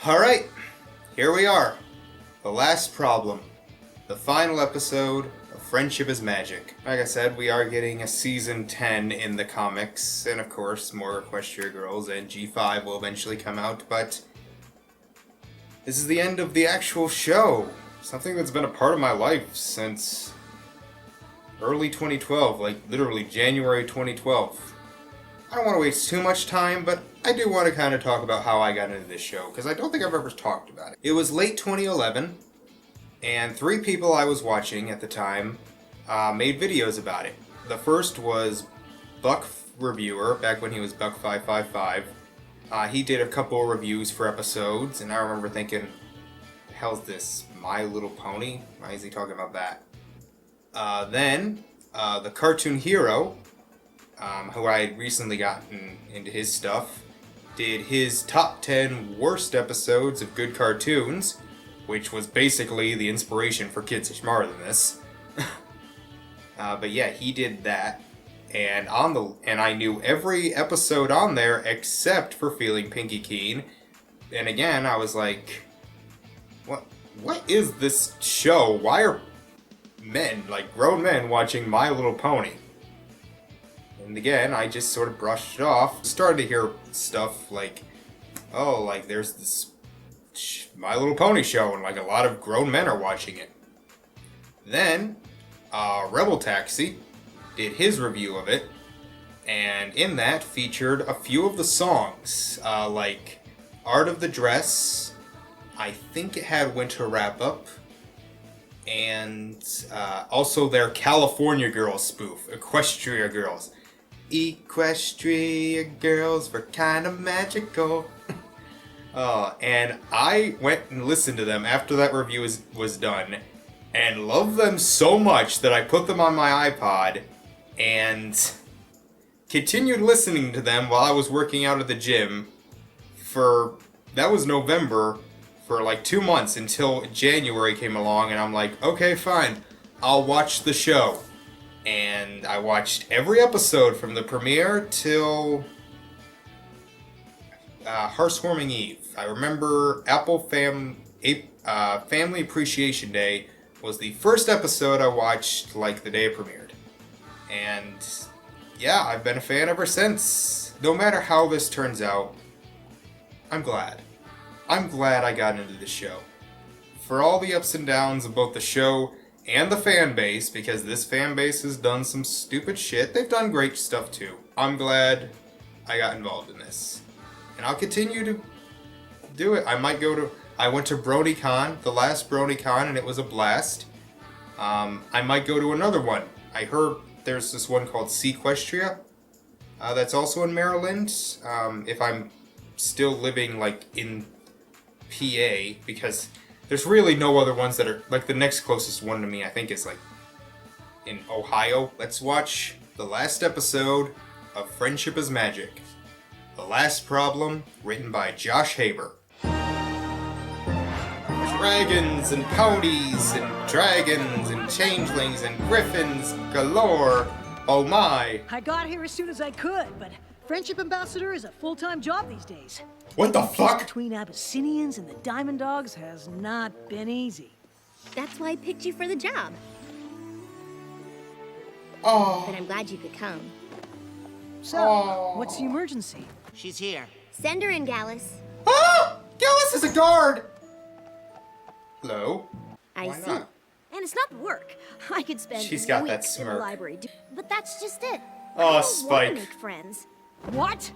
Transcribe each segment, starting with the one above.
Alright, here we are. The last problem. The final episode of Friendship is Magic. Like I said, we are getting a season 10 in the comics, and of course, more Equestria Girls and G5 will eventually come out, but this is the end of the actual show. Something that's been a part of my life since early 2012, like literally January 2012. I don't want to waste too much time, but I do want to kind of talk about how I got into this show, because I don't think I've ever talked about it. It was late 2011, and 3 people I was watching at the time made videos about it. The first was Buck Reviewer, back when he was Buck555. He did a couple reviews for episodes, and I remember thinking, the hell's this, My Little Pony? Why is he talking about that? Then, the Cartoon Hero, who I had recently gotten into his stuff, did his top 10 worst episodes of good cartoons, which was basically the inspiration for Kids Are Smarter Than This. But yeah, he did that, and I knew every episode on there except for Feeling Pinky Keen. And again, I was like, what is this show? Why are men, like grown men, watching My Little Pony? And again, I just sort of brushed it off. Started to hear stuff like, oh, like there's this My Little Pony show, and like a lot of grown men are watching it. Then, Rebel Taxi did his review of it, and in that featured a few of the songs, like Art of the Dress, I think it had Winter Wrap Up, and also their California Girls spoof, Equestria Girls. Equestria Girls were kind of magical. And I went and listened to them after that review was done, and loved them so much that I put them on my iPod and continued listening to them while I was working out at the gym that was November, for like 2 months until January came along, and I'm like, okay, fine, I'll watch the show. And I watched every episode from the premiere till Heartwarming Eve. I remember Family Appreciation Day was the first episode I watched like the day it premiered. And yeah, I've been a fan ever since. No matter how this turns out, I'm glad. I'm glad I got into this show. For all the ups and downs of both the show and the fan base, because this fan base has done some stupid shit. They've done great stuff too. I'm glad I got involved in this. And I'll continue to do it. I went to BronyCon, the last BronyCon, and it was a blast. I might go to another one. I heard there's this one called Sequestria, that's also in Maryland, if I'm still living like in PA, because there's really no other ones that are, like the next closest one to me I think is like in Ohio. Let's watch the last episode of Friendship is Magic. The Last Problem, written by Josh Haber. Dragons and ponies and dragons and changelings and griffins galore. Oh my. I got here as soon as I could, but Friendship Ambassador is a full-time job these days. What the fuck? Between Abyssinians and the Diamond Dogs has not been easy. That's why I picked you for the job. Oh. But I'm glad you could come. So, what's the emergency? She's here. Send her in, Gallus. Ah! Gallus is a guard! Hello? I Why see. not? And it's not work. I could spend She's got that weeks in the smirk. library. But that's just it. Oh, I don't Spike. want to make friends. What?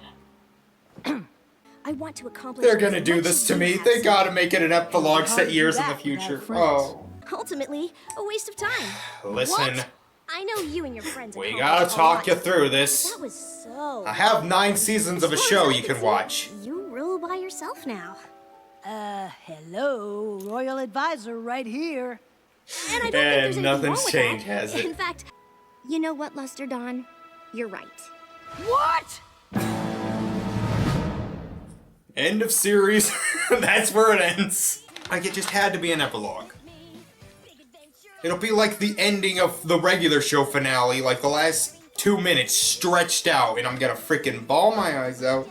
I want to accomplish. They're gonna as do much this as to you me. have, They so gotta make it an epilogue How set do years in the that without future. friends? Oh. ultimately a waste of time. Listen. What? I know you and your friends. We accomplished gotta a talk lot. you through this. That was so. I have 9 seasons of a As far show as I you can see, watch. You rule by yourself now. Hello, Royal Advisor right here. And I don't think there's anything nothing's wrong with changed, that. has it? In fact, you know what, Luster Dawn? You're right. What? End of series. That's where it ends. Like, it just had to be an epilogue. It'll be like the ending of the regular show finale, like the last 2 minutes stretched out, and I'm gonna freaking bawl my eyes out.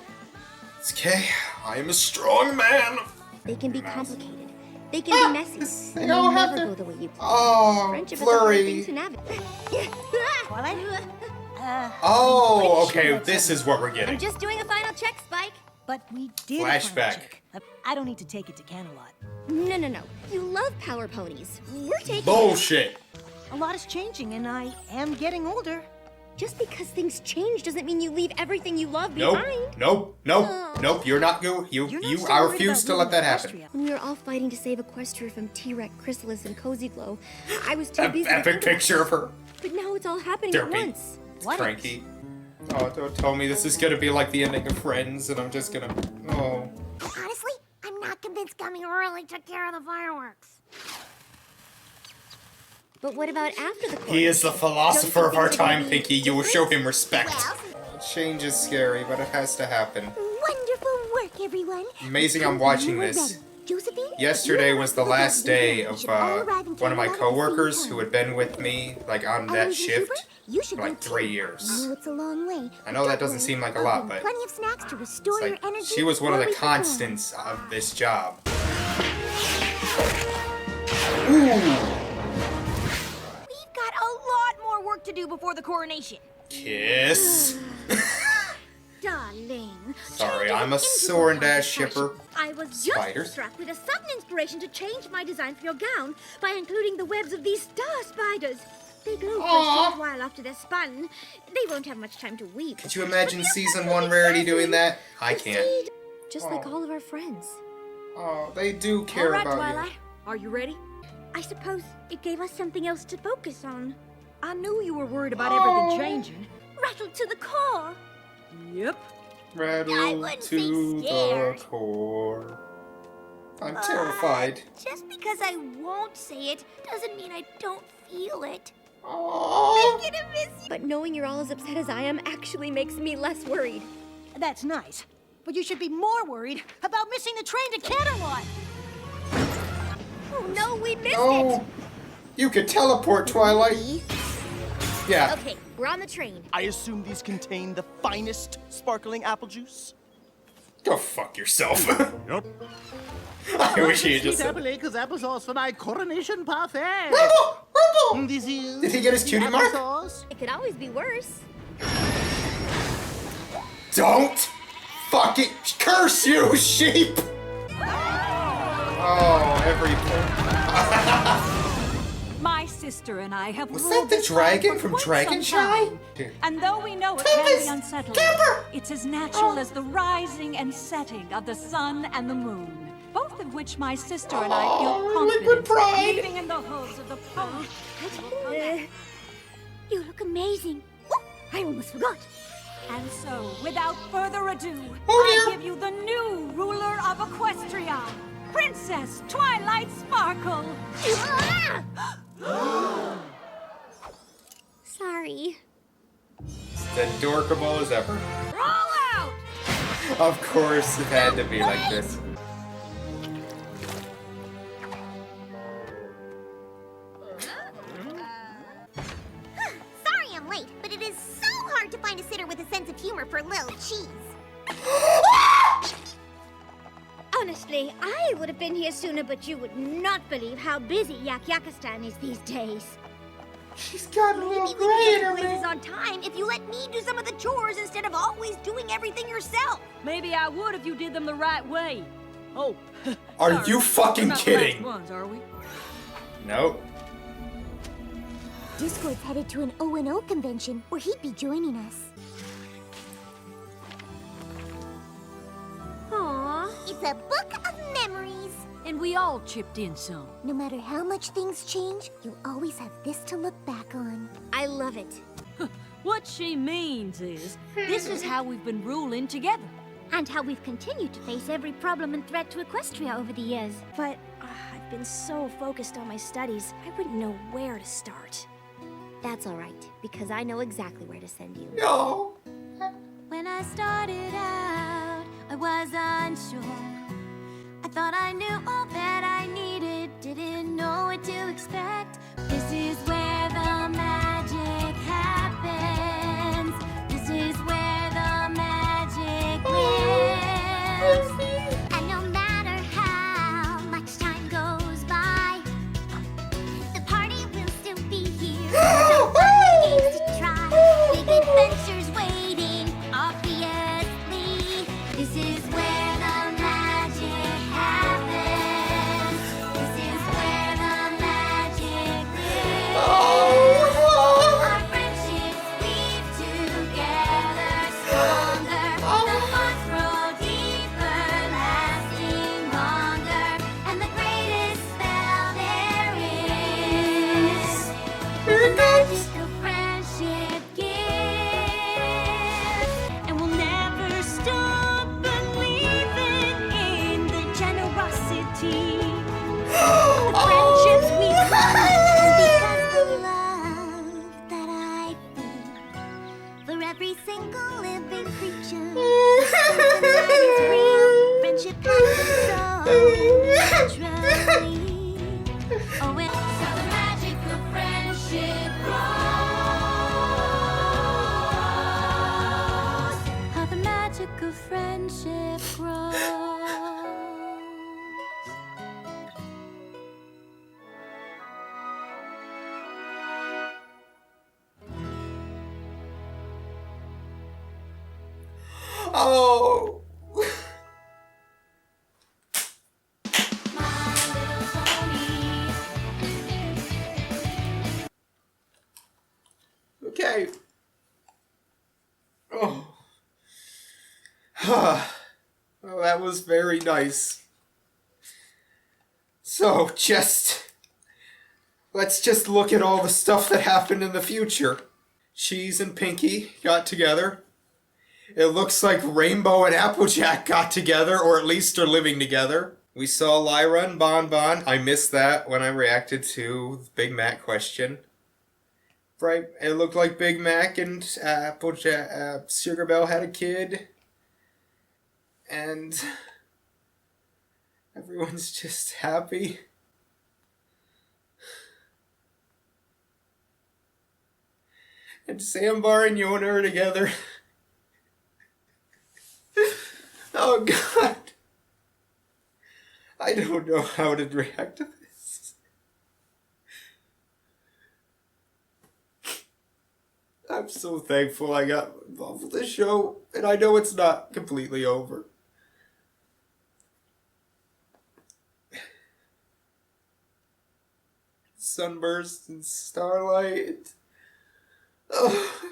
It's okay. I am a strong man. They can be Mouse. complicated. They can be messy. They and all they'll have never to- go the way you plan. Oh, Friendship is a hard flurry. thing to navigate. Twilight? Oh, Pretty sure okay, that's this it. is what we're I'm getting. just doing a final check, Spike. But we did Flashback. find a chick. I don't need to take it to Camelot. No. You love power ponies. We're taking Bullshit. A lot is changing, and I am getting older. Just because things change doesn't mean you leave everything you love Nope. behind. Nope. You're not go. You're not You. so I worried refuse about to let that happen. Equestria. When we were all fighting to save Equestria from T-Rex, Chrysalis, and Cozy Glow, I was too busy. Epic to picture of her. But now it's all happening Derpy. at once. It's What? cranky. Oh, don't tell me this is gonna be like the ending of Friends, and I'm just gonna. Oh. Honestly, I'm not convinced Gummy really took care of the fireworks. But what about after the He is the philosopher of our time, Pinky. You will show him respect. Well, Change is scary, but it has to happen. wonderful work, everyone. Amazing I'm watching this. Josephine? Yesterday was the last day of should all arrive in one of my Camelot at the same coworkers time. who had been with me like on that Eloise and Hubert, shift you should for like go 3 too. years. I know it's a long way. I know that doesn't Don't seem worry, like a I'll lot, bring but plenty of snacks to restore It's your like energy. she was one of the before we perform. constants of this job. Ooh, We've got a lot more work to do before the coronation. kiss. Darling. Sorry, change is I'm an a integral Soren part of Dash fashion. shipper. I was just Spiders. struck with a sudden inspiration to change my design for your gown by including the webs of these star spiders. They glow for a Aw. short while after they're spun. They won't have much time to weep. Could you imagine season 1 Rarity doing that? I can't. Just like all of our friends. Oh, they do care All right, about Twilight. you. Are you ready? I suppose it gave us something else to focus on. I knew you were worried about Oh. everything changing. Rattled to the core. Yep. I Rattle wouldn't to be the scared. core. I'm terrified. Just because I won't say it doesn't mean I don't feel it. Oh. I'm gonna miss you. But knowing you're all as upset as I am actually makes me less worried. That's nice. But you should be more worried about missing the train to Camelot. Oh no, we missed Oh, you could teleport, Twilight. it! Yeah. Okay, we're on the train. I assume these contain the finest sparkling apple juice? Go fuck yourself. Yep. I wish he had just said. Acres applesauce for my coronation parfait. Rumble! Rumble! This is Did he get his cutie mark? applesauce. It could always be worse. Don't fucking curse you, sheep! Oh, every. My sister and I have Was ruled that the this dragon land for from quite Dragon some time. Shy? And though we know it can be Tempest! unsettling, Camper! it's as natural as the rising and setting of the sun and the moon, both of which my sister and I feel Oh, liquid confident pride! leaving in the hooves of the pony. You look amazing. Oh, I almost forgot. And so, without further ado, Oh, I dear. give you the new ruler of Equestria, Princess Twilight Sparkle. Sorry. As adorable as ever. Roll out! Of course, it had to be like this. Sorry I'm late, but it is so hard to find a sitter with a sense of humor for little cheese. Honestly, I would have been here sooner, but you would not believe how busy Yakistan is these days. She's got a Maybe little we gray can in get her, places man. on time if you let me do some of the chores instead of always doing everything yourself. Maybe I would if you did them the right way. Oh, Are sorry. you fucking We're not the last kidding? ones, are we? Nope. Discord's headed to an O&O convention where he'd be joining us. Aww. It's a book of memories. And we all chipped in some. No matter how much things change, you'll always have this to look back on. I love it. What she means is, this is how we've been ruling together. And how we've continued to face every problem and threat to Equestria over the years. But I've been so focused on my studies, I wouldn't know where to start. That's all right, because I know exactly where to send you. No. When I started out, I was unsure. I thought I knew all that I needed, didn't know what to expect. This is where the magic happens. This is where the magic lives. And no matter how single living creature. Something that is real. Friendship happens so naturally. Oh, it's how the magic of friendship grows. How the magic of friendship grows. Oh. My little pony. Okay. Oh. Well, that was very nice. So, let's just look at all the stuff that happened in the future. Cheese and Pinky got together. It looks like Rainbow and Applejack got together, or at least are living together. We saw Lyra and Bon Bon. I missed that when I reacted to the Big Mac question. Right, it looked like Big Mac and Applejack, Sugar Belle had a kid. And everyone's just happy. And Sambar and Yona are together. Oh God. I don't know how to react to this. I'm so thankful I got involved with this show, and I know it's not completely over. Sunburst and starlight. Oh.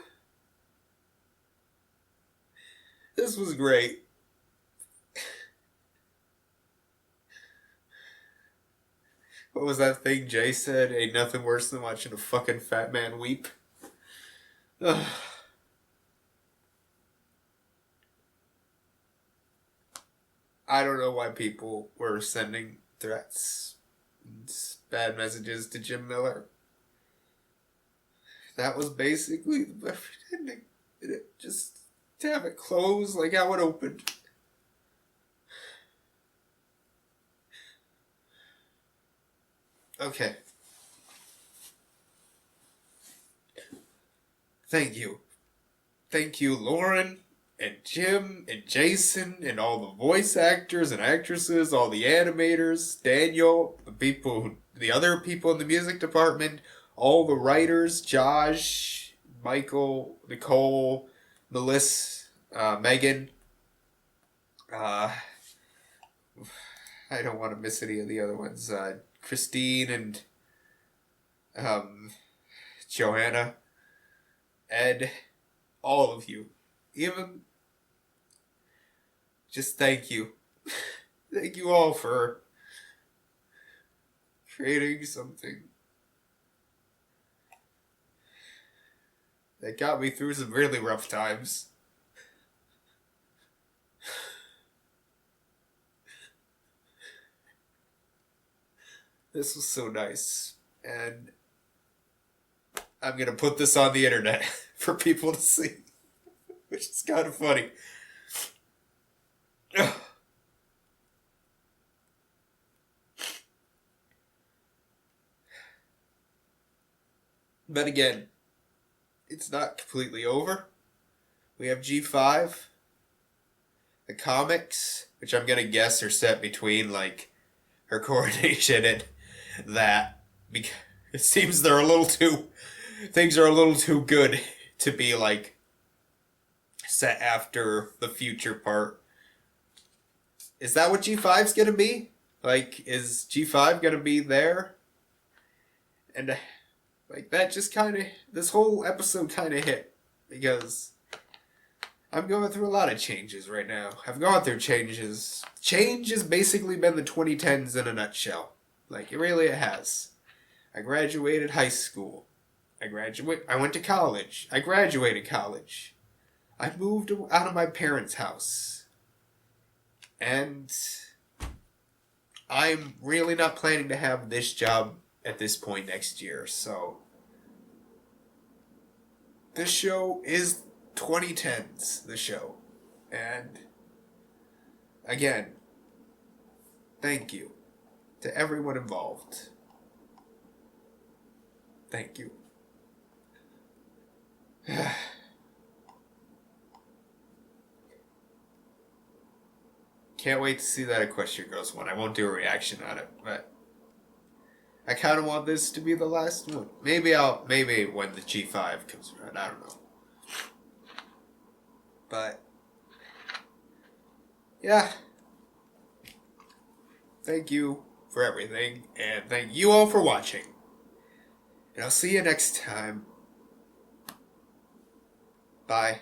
This was great. What was that thing Jay said? Ain't nothing worse than watching a fucking fat man weep. Ugh. I don't know why people were sending threats and bad messages to Jim Miller. That was basically the perfect ending. Just to have it close like how it opened. Okay. Thank you. Thank you, Lauren and Jim and Jason and all the voice actors and actresses, all the animators, Daniel, the other people in the music department, all the writers, Josh, Michael, Nicole, Melissa, Megan. I don't want to miss any of the other ones. Christine and Joanna, Ed, all of you. Even just thank you. Thank you all for creating something that got me through some really rough times. This was so nice, and I'm gonna put this on the internet for people to see, which is kind of funny. But again, it's not completely over. We have G5, the comics, which I'm gonna guess are set between like her coronation and that, because it seems things are a little too good to be like set after the future part. Is that what G5's gonna be? Like, is G5 gonna be there? And like that just kind of, this whole episode kind of hit, because I'm going through a lot of changes right now. I've gone through changes. Change has basically been the 2010s in a nutshell. Like, it has. I graduated high school. I went to college. I graduated college. I moved out of my parents' house. And I'm really not planning to have this job at this point next year, so this show is 2010s, the show. And again, thank you to everyone involved. Thank you. Can't wait to see that Equestria Girls one. I won't do a reaction on it, but I kind of want this to be the last one. Maybe when the G5 comes around. I don't know. But yeah. Thank you for everything, and thank you all for watching. And I'll see you next time. Bye.